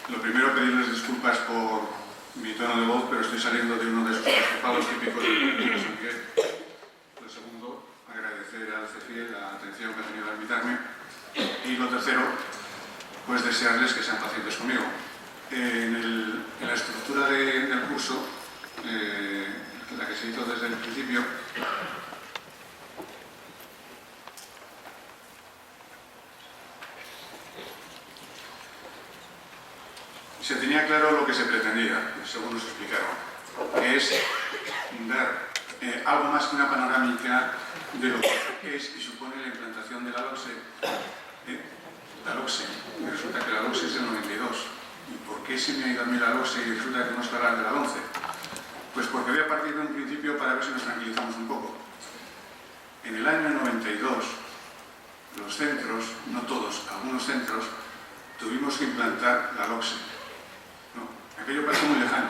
Lo primero, pedirles disculpas por mi tono de voz, pero estoy saliendo de uno de esos palos típicos de San Miguel. Lo segundo, agradecer al CEFIE la atención que ha tenido al invitarme. Y lo tercero, pues desearles que sean pacientes conmigo. En la estructura del curso, la que se hizo desde el principio, se tenía claro lo que se pretendía, según nos explicaron, que es dar algo más que una panorámica de lo que es y supone la implantación de la LOCSE. La LOCSE, resulta que la LOCSE es del 92. ¿Y por qué se me ha ido a mí la LOCSE y resulta que tenemos que hablar de la 11? Pues porque voy a partir de un principio para ver si nos tranquilizamos un poco. En el año 92, los centros, no todos, algunos centros, tuvimos que implantar la LOCSE. No, aquello parece muy lejano.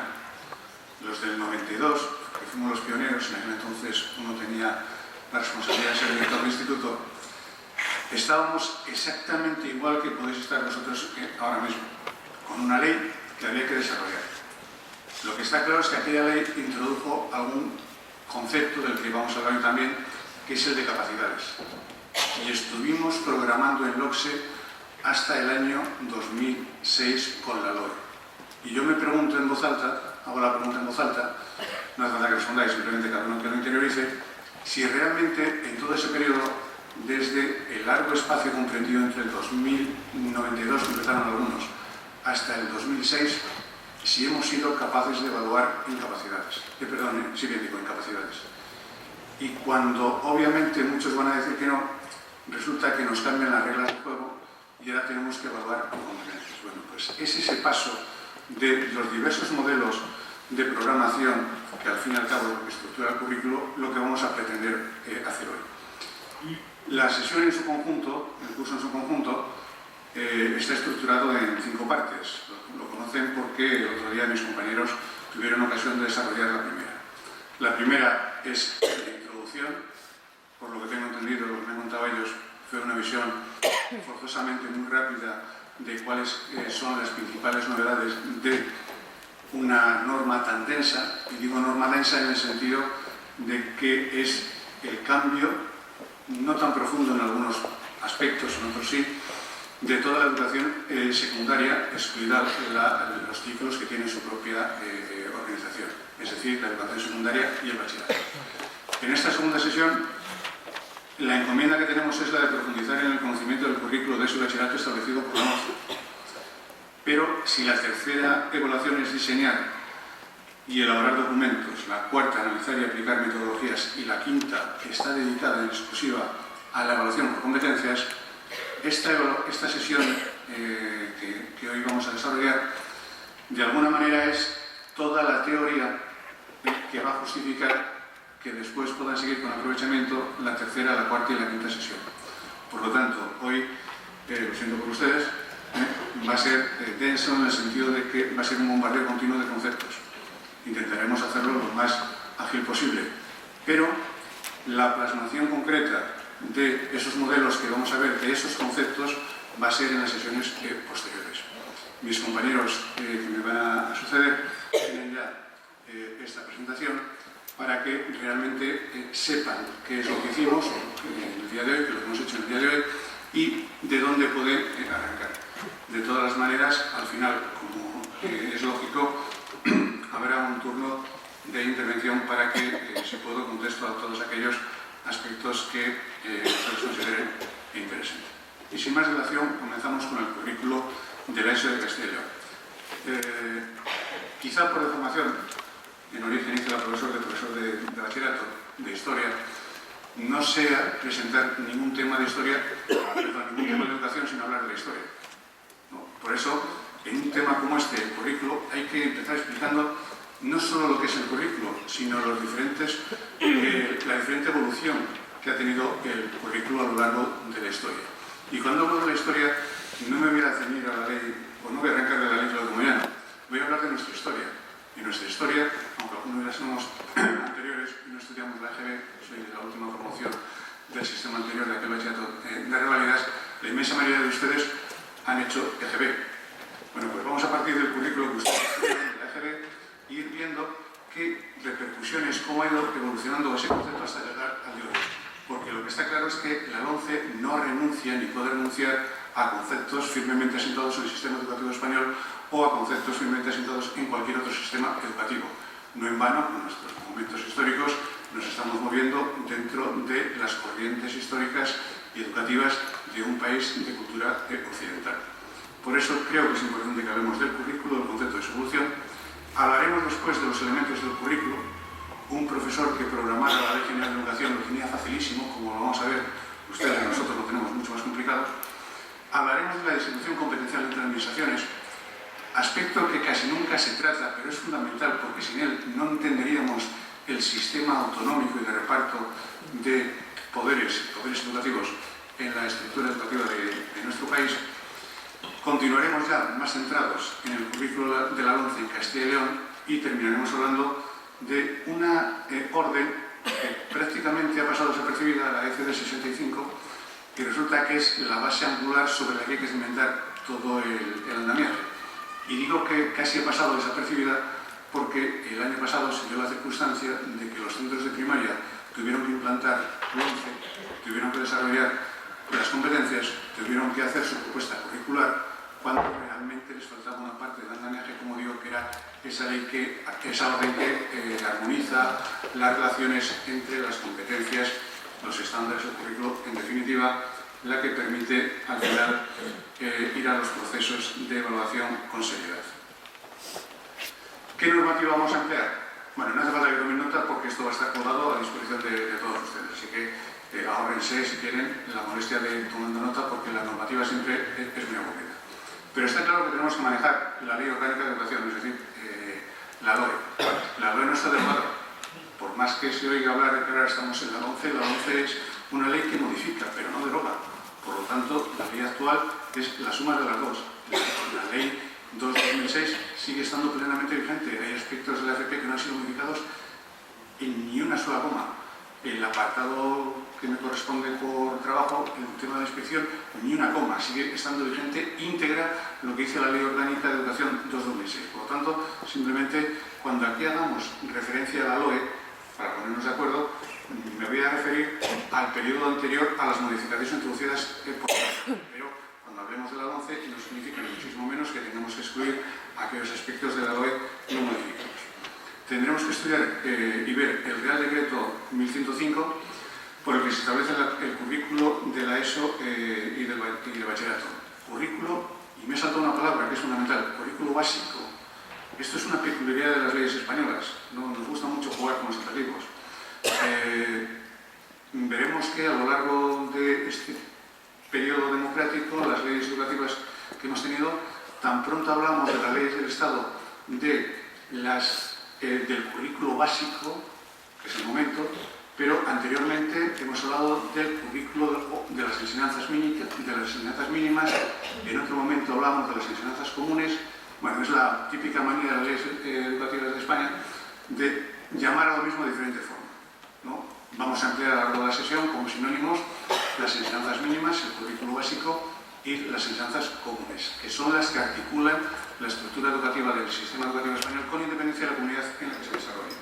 Los del 92, que fuimos los pioneros, en aquel entonces uno tenía la responsabilidad de ser director del instituto, estábamos exactamente igual que podéis estar vosotros ahora mismo, con una ley que había que desarrollar. Lo que está claro es que aquella ley introdujo algún concepto del que vamos a hablar hoy también, que es el de capacidades. Y estuvimos programando en LOCSE hasta el año 2006 con la LOE. Y yo me pregunto en voz alta, hago la pregunta en voz alta, no hace falta que respondáis, simplemente cada uno que lo interiorice, si realmente en todo ese periodo, desde el largo espacio comprendido entre el 2092, que empezaron algunos, hasta el 2006, si hemos sido capaces de evaluar incapacidades. Sí bien digo, incapacidades. Y cuando obviamente muchos van a decir que no, resulta que nos cambian las reglas del juego y ahora tenemos que evaluar competencias. Bueno, pues es ese paso de los diversos modelos de programación que al fin y al cabo estructura el currículo, lo que vamos a pretender hacer hoy. La sesión en su conjunto, el curso en su conjunto, está estructurado en 5 partes. Lo conocen porque el otro día mis compañeros tuvieron ocasión de desarrollar la primera. La primera es la introducción, por lo que tengo entendido, lo que me han contado ellos, fue una visión forzosamente muy rápida de cuáles son las principales novedades de una norma tan densa, y digo norma densa en el sentido de que es el cambio, no tan profundo en algunos aspectos, en otros sí, de toda la educación secundaria, excluida los ciclos que tienen su propia organización, es decir, la educación secundaria y el bachillerato. En esta segunda sesión, la encomienda que tenemos es la de profundizar en el conocimiento del currículo de ese bachillerato establecido por la OCDE. Pero si la tercera evaluación es diseñar y elaborar documentos, la cuarta, analizar y aplicar metodologías, y la quinta, que está dedicada en exclusiva a la evaluación por competencias, esta sesión que hoy vamos a desarrollar, de alguna manera es toda la teoría que va a justificar que después puedan seguir con aprovechamiento la tercera, la cuarta y la quinta sesión. Por lo tanto, hoy, lo siento por ustedes, va a ser denso en el sentido de que va a ser un bombardeo continuo de conceptos. Intentaremos hacerlo lo más ágil posible, pero la plasmación concreta de esos modelos que vamos a ver, de esos conceptos, va a ser en las sesiones posteriores. Mis compañeros que me van a suceder tienen ya esta presentación para que realmente sepan qué es lo que hicimos en el día de hoy, que lo que hemos hecho en el día de hoy, y de dónde pueden arrancar. De todas las maneras, al final, como es lógico, habrá un turno de intervención para que, si puedo, contesto a todos aquellos aspectos que se les consideren interesantes. Y sin más dilación, comenzamos con el currículo de la ESO de Castilla. Quizá por deformación, en origen hice la profesor de bachillerato de historia, no sea presentar ningún tema de historia, ningún tema de educación sin hablar de la historia. ¿No? Por eso, en un tema como este, el currículo, hay que empezar explicando no solo lo que es el currículo, sino la diferente evolución que ha tenido el currículo a lo largo de la historia. Y cuando hablo de la historia, no me voy a ceñir a la ley, o no voy a arrancar de la ley Claudio-Moyano, voy a hablar de nuestra historia. Y nuestra historia, aunque algunos ya somos anteriores y no estudiamos la EGB, soy de la última promoción del sistema anterior de aquel bachillerato de revalidas, la inmensa mayoría de ustedes han hecho EGB. Bueno, pues vamos a partir del currículo que ustedes tienen de la EGB y ir viendo qué repercusiones, cómo ha ido evolucionando ese concepto hasta llegar al de hoy. Porque lo que está claro es que la LOMCE no renuncia ni puede renunciar a conceptos firmemente asentados en el sistema educativo español o a conceptos firmemente asentados en cualquier otro sistema educativo. No en vano, en nuestros momentos históricos, nos estamos moviendo dentro de las corrientes históricas y educativas de un país de cultura occidental. Por eso creo que es importante que hablemos del currículo, del concepto de su evolución. Hablaremos después de los elementos del currículo. Un profesor que programara la Ley General de Educación lo tenía facilísimo, como lo vamos a ver, ustedes y nosotros lo tenemos mucho más complicado. Hablaremos de la distribución competencial entre administraciones, aspecto que casi nunca se trata, pero es fundamental porque sin él no entenderíamos el sistema autonómico y de reparto de poderes educativos en la estructura educativa de nuestro país. Continuaremos ya más centrados en el currículo de la LOMCE en Castilla y León y terminaremos hablando de una orden que prácticamente ha pasado desapercibida, la ECD 65, y resulta que es la base angular sobre la que hay que cimentar todo el andamiaje. Y digo que casi ha pasado desapercibida porque el año pasado se dio la circunstancia de que los centros de primaria tuvieron que implantar LOMCE, tuvieron que desarrollar las competencias, tuvieron que hacer su propuesta curricular, cuando realmente les faltaba una parte del andamiaje, como digo, que era esa orden que armoniza las relaciones entre las competencias, los estándares del currículo, en definitiva, la que permite al final ir a los procesos de evaluación con seriedad. ¿Qué normativa vamos a emplear? Bueno, no hace falta que tomen nota porque esto va a estar colgado a disposición de todos ustedes, así que ahórrense si quieren la molestia de tomando nota porque la normativa siempre es muy aburrida. Pero está claro que tenemos que manejar la Ley Orgánica de Educación, es decir, la LOE. La LOE no está derogada. Por más que se oiga hablar de que ahora estamos en la LOMCE es una ley que modifica, pero no deroga. Por lo tanto, la ley actual es la suma de las dos. La ley 2/2006 sigue estando plenamente vigente. Hay aspectos de la FP que no han sido modificados en ni una sola coma. El apartado que me corresponde por trabajo, el tema de la inspección, ni una coma, sigue estando vigente íntegra lo que dice la Ley Orgánica de Educación 2/2006. Por lo tanto, simplemente cuando aquí hagamos referencia a la LOE, para ponernos de acuerdo, me voy a referir al periodo anterior a las modificaciones introducidas por pero cuando hablemos de la LOMCE no significa ni muchísimo menos que tengamos que excluir aquellos aspectos de la LOE no modificados. Tendremos que estudiar y ver el Real Decreto 1105 por el que se establece el currículo de la ESO y del bachillerato. Currículo, y me he saltado una palabra que es fundamental, currículo básico. Esto es una peculiaridad de las leyes españolas, ¿no? Nos gusta mucho jugar con los adjetivos. Veremos que a lo largo de este periodo democrático, las leyes educativas que hemos tenido, tan pronto hablamos de las leyes del Estado, del currículo básico, que es el momento, pero anteriormente hemos hablado del currículo de las enseñanzas mínimas, en otro momento hablamos de las enseñanzas comunes. Bueno, es la típica manía de las leyes educativas de España de llamar a lo mismo de diferente forma, ¿no? Vamos a emplear a lo largo de la sesión como sinónimos las enseñanzas mínimas, el currículo básico y las enseñanzas comunes, que son las que articulan la estructura educativa del sistema educativo español con independencia de la comunidad en la que se desarrolla.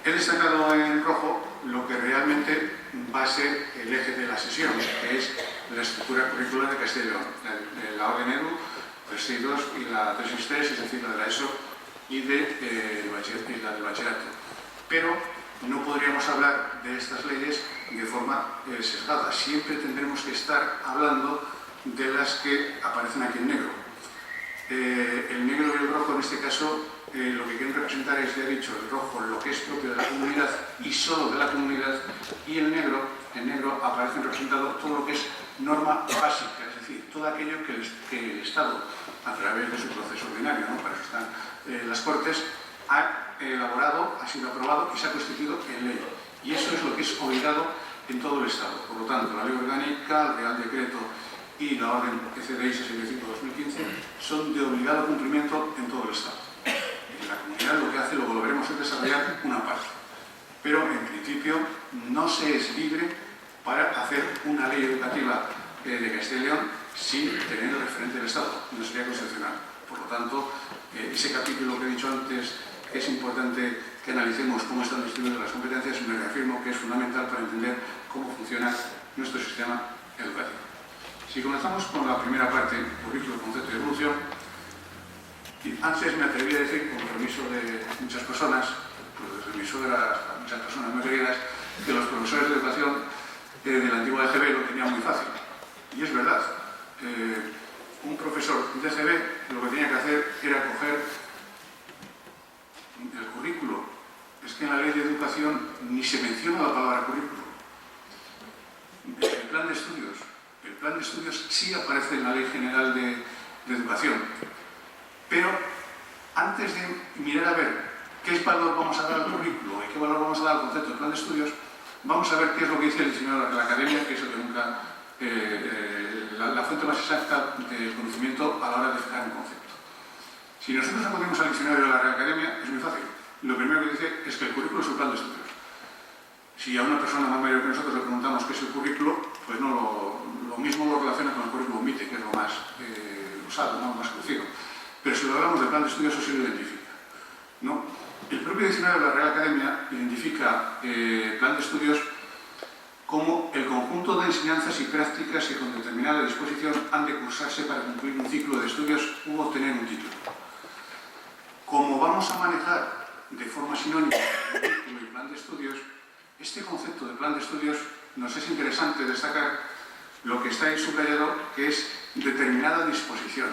He destacado en rojo lo que realmente va a ser el eje de la sesión, que es la estructura curricular de Castilla y León, la orden EDU 362 y la 363, es decir, la de la ESO y la del bachillerato. Pero no podríamos hablar de estas leyes de forma sesgada. Siempre tendremos que estar hablando de las que aparecen aquí en negro. El negro y el rojo, en este caso, lo que quieren representar es, ya he dicho, el rojo, lo que es propio de la comunidad y solo de la comunidad, y el negro aparece representado todo lo que es norma básica, es decir, todo aquello que el Estado, a través de su proceso ordinario, ¿no? Para eso están las Cortes, ha elaborado, ha sido aprobado y se ha constituido en ley. Y eso es lo que es obligado en todo el Estado. Por lo tanto, la Ley Orgánica, el Real Decreto y la Orden ECDI 65/2015 son de obligado cumplimiento en todo el Estado. En la comunidad lo que hace, luego lo veremos, es desarrollar una parte. Pero, en principio, no se es libre para hacer una ley educativa de Castilla y León sin tener el referente del Estado. No sería constitucional. Por lo tanto, ese capítulo que he dicho antes, que es importante que analicemos cómo están distribuidas las competencias, me reafirmo que es fundamental para entender cómo funciona nuestro sistema educativo. Si comenzamos con la primera parte, currículo, concepto y evolución, antes me atreví a decir, con permiso de muchas personas, pues permiso de muchas personas muy queridas, que los profesores de educación de la antigua EGB lo tenían muy fácil. Y es verdad. Un profesor de EGB lo que tenía que hacer era coger el currículo. Es que en la ley de educación ni se menciona la palabra currículo. El plan de estudios sí aparece en la Ley General de Educación. Pero antes de mirar a ver qué valor vamos a dar al currículo y qué valor vamos a dar al concepto del plan de estudios, vamos a ver qué es lo que dice el diccionario de la Academia, que es el que nunca, la fuente más exacta del conocimiento a la hora de fijar un concepto. Si nosotros acudimos al diccionario de la Real Academia, es muy fácil. Lo primero que dice es que el currículo es un plan de estudios. Si a una persona más mayor que nosotros le preguntamos qué es el currículo, pues no lo mismo lo relaciona con el currículum vitae, que es lo más usado, ¿no? Lo más conocido. Pero si lo hablamos del plan de estudios, eso sí lo identifica, ¿no? El propio diccionario de la Real Academia identifica plan de estudios como el conjunto de enseñanzas y prácticas que con determinada disposición han de cursarse para cumplir un ciclo de estudios u obtener un título. Como vamos a manejar de forma sinónima el título y plan de estudios, este concepto de plan de estudios nos es interesante destacar lo que está ahí subrayado, que es determinada disposición.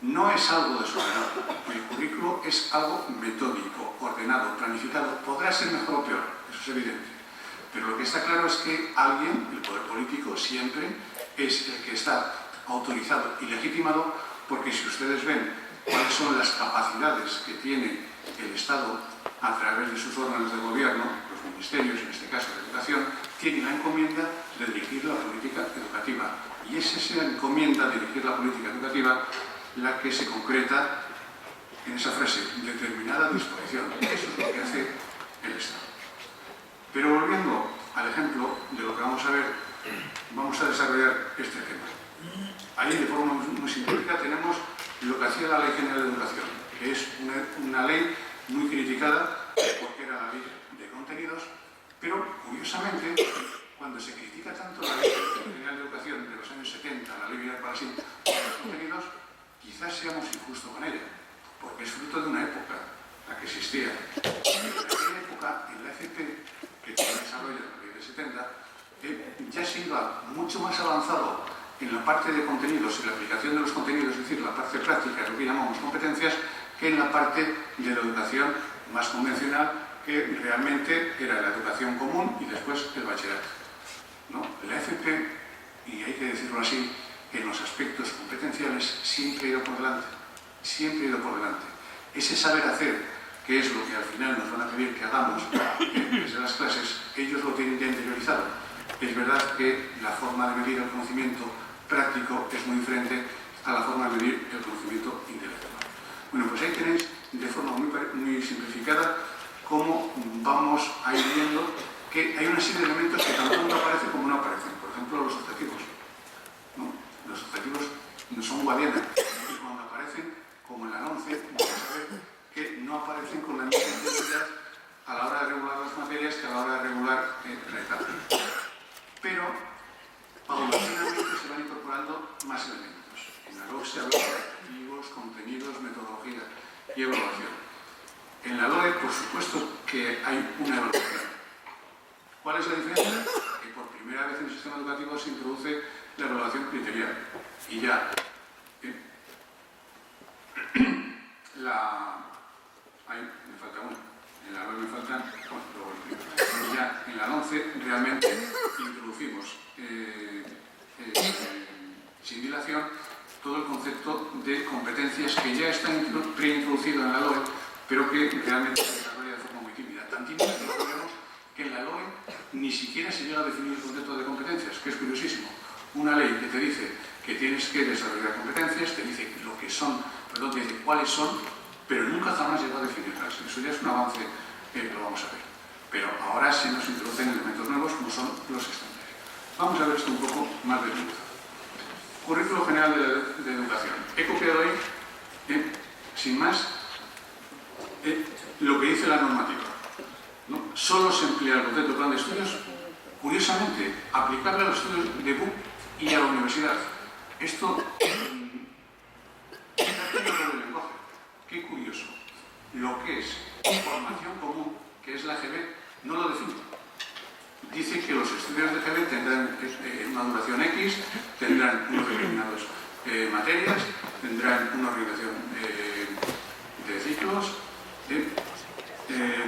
No es algo desordenado. El currículo es algo metódico, ordenado, planificado. Podrá ser mejor o peor, eso es evidente. Pero lo que está claro es que alguien, el poder político, siempre es el que está autorizado y legitimado, porque si ustedes ven cuáles son las capacidades que tiene el Estado a través de sus órganos de gobierno, los ministerios, en este caso de educación, tiene la encomienda de dirigir la política educativa. Y es esa encomienda de dirigir la política educativa la que se concreta en esa frase, determinada disposición. Eso es lo que hace el Estado. Pero volviendo al ejemplo de lo que vamos a ver, vamos a desarrollar este ejemplo. Ahí, de forma muy simplificada, tenemos lo que hacía la Ley General de Educación, que es una ley muy criticada porque era la ley de contenidos, pero curiosamente, cuando se critica tanto la Ley General de Educación de los años 70, la Ley Vidal Parasin, por los contenidos, quizás seamos injustos con ella, porque es fruto de una época, la que existía. En aquella época, en la FP, que tiene desarrollo en la ley del 70, ya se iba mucho más avanzado en la parte de contenidos y la aplicación de los contenidos, es decir, la parte práctica, lo que llamamos competencias, que en la parte de la educación más convencional, que realmente era la educación común y después el bachillerato, ¿no? La FP, y hay que decirlo así, en los aspectos competenciales siempre ha ido por delante, siempre ha ido por delante. Ese saber hacer, que es lo que al final nos van a pedir que hagamos desde las clases, ellos lo tienen ya interiorizado. Es verdad que la forma de medir el conocimiento práctico es muy diferente a la forma de medir el conocimiento intelectual. Bueno, pues ahí tenéis de forma muy simplificada cómo vamos a ir viendo que hay una serie de elementos que tanto uno aparece como no aparecen. Por ejemplo, los objetivos, ¿no? Los objetivos no son guadiana y cuando aparecen, como en la 11, vamos a ver que no aparecen con la misma intensidad a la hora de regular las materias que a la hora de regular la etapa. Pero paulatinamente se van incorporando más elementos. En la LOE se habla de objetivos, contenidos, metodología y evaluación. En la LOE, por supuesto que hay una evaluación. ¿Cuál es la diferencia? Que por primera vez en el sistema educativo se introduce la evaluación criterial. Y ya me falta uno. En la LOE me faltan, y ya en la 11 realmente introducimos sin dilación todo el concepto de competencias que ya está preintroducido en la LOE, pero que realmente se desarrolla de forma muy tímida. Tan tímida que recordemos que en la LOE ni siquiera se llega a definir el concepto de competencias, que es curiosísimo. Una ley que te dice que tienes que desarrollar competencias, te dice lo que son, perdón, te dice cuáles son, pero nunca jamás llega a definirlas. Eso ya es un avance que lo vamos a ver. Pero ahora se nos introducen elementos nuevos como son los estándares. Vamos a ver esto un poco más de luz. Currículo General de Educación. He copiado ahí, sin más, lo que dice la normativa, ¿no? Solo se emplea el concepto de plan de estudios, curiosamente, aplicable a los estudios de BUP y a la universidad. Esto es aquello del lenguaje. Qué curioso. Lo que es formación común, que es la GB, no lo define. Dice que los estudios de GB tendrán una duración X, tendrán unos determinados materias, tendrán una organización de ciclos,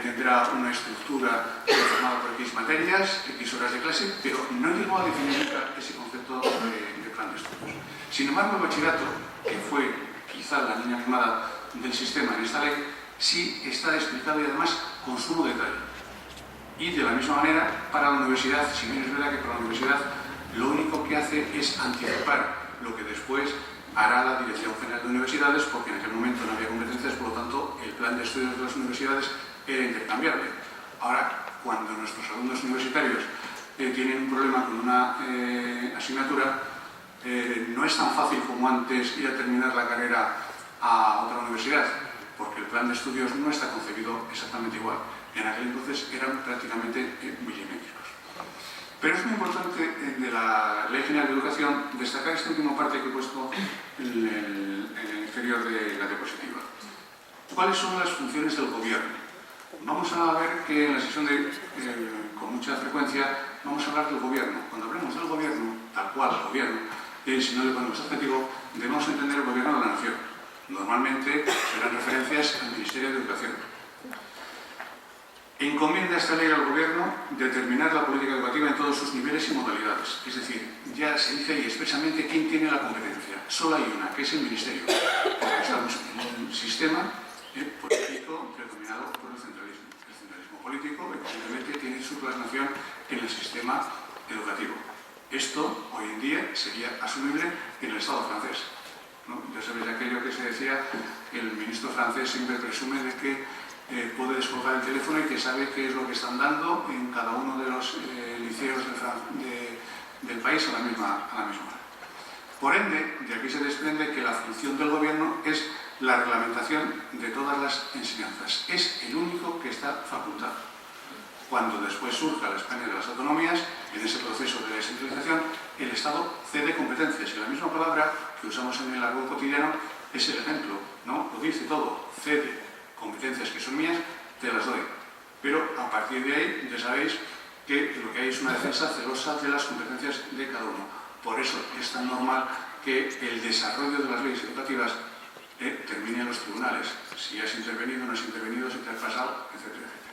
tendrá una estructura formada por X materias, X horas de clase, pero no llegó a definir nunca ese concepto de plan de estudios. Sin embargo, el bachillerato, que fue quizá la línea quemada del sistema en esta ley, sí está explicado y además con sumo detalle. Y de la misma manera, para la universidad, si bien es verdad que para la universidad lo único que hace es anticipar lo que después hará la Dirección General de Universidades, porque en aquel momento no había competencias, por lo tanto, el plan de estudios de las universidades era intercambiable. Ahora, cuando nuestros alumnos universitarios tienen un problema con una asignatura, no es tan fácil como antes ir a terminar la carrera a otra universidad, porque el plan de estudios no está concebido exactamente igual. En aquel entonces eran prácticamente milimétricos. Pero es muy importante de la Ley General de Educación destacar esta última parte que he puesto en el inferior de la diapositiva. ¿Cuáles son las funciones del gobierno? Vamos a ver que en la sesión con mucha frecuencia vamos a hablar del gobierno. Cuando hablemos del gobierno, tal cual gobierno, si no le ponemos adjetivo, debemos entender el gobierno de la nación. Normalmente serán referencias al Ministerio de Educación. Encomienda esta ley al Gobierno determinar la política educativa en todos sus niveles y modalidades. Es decir, ya se dice ahí expresamente quién tiene la competencia. Solo hay una, que es el Ministerio. Porque estamos en un sistema político predominado por el centralismo. El centralismo político, evidentemente, tiene su plasmación en el sistema educativo. Esto, hoy en día, sería asumible en el Estado francés, ¿no? Ya sabéis aquello que se decía, el ministro francés siempre presume de que puede descolgar el teléfono y que sabe qué es lo que están dando en cada uno de los liceos del país a la misma hora. Por ende, de aquí se desprende que la función del gobierno es la reglamentación de todas las enseñanzas. Es el único que está facultado. Cuando después surja la España de las autonomías, en ese proceso de descentralización, el Estado cede competencias. Y la misma palabra que usamos en el argot cotidiano es el ejemplo, ¿no? Lo dice todo, cede. Competencias que son mías, te las doy. Pero a partir de ahí ya sabéis que lo que hay es una defensa celosa de las competencias de cada uno. Por eso es tan normal que el desarrollo de las leyes educativas termine en los tribunales. Si has intervenido, no has intervenido, si te has pasado, etc.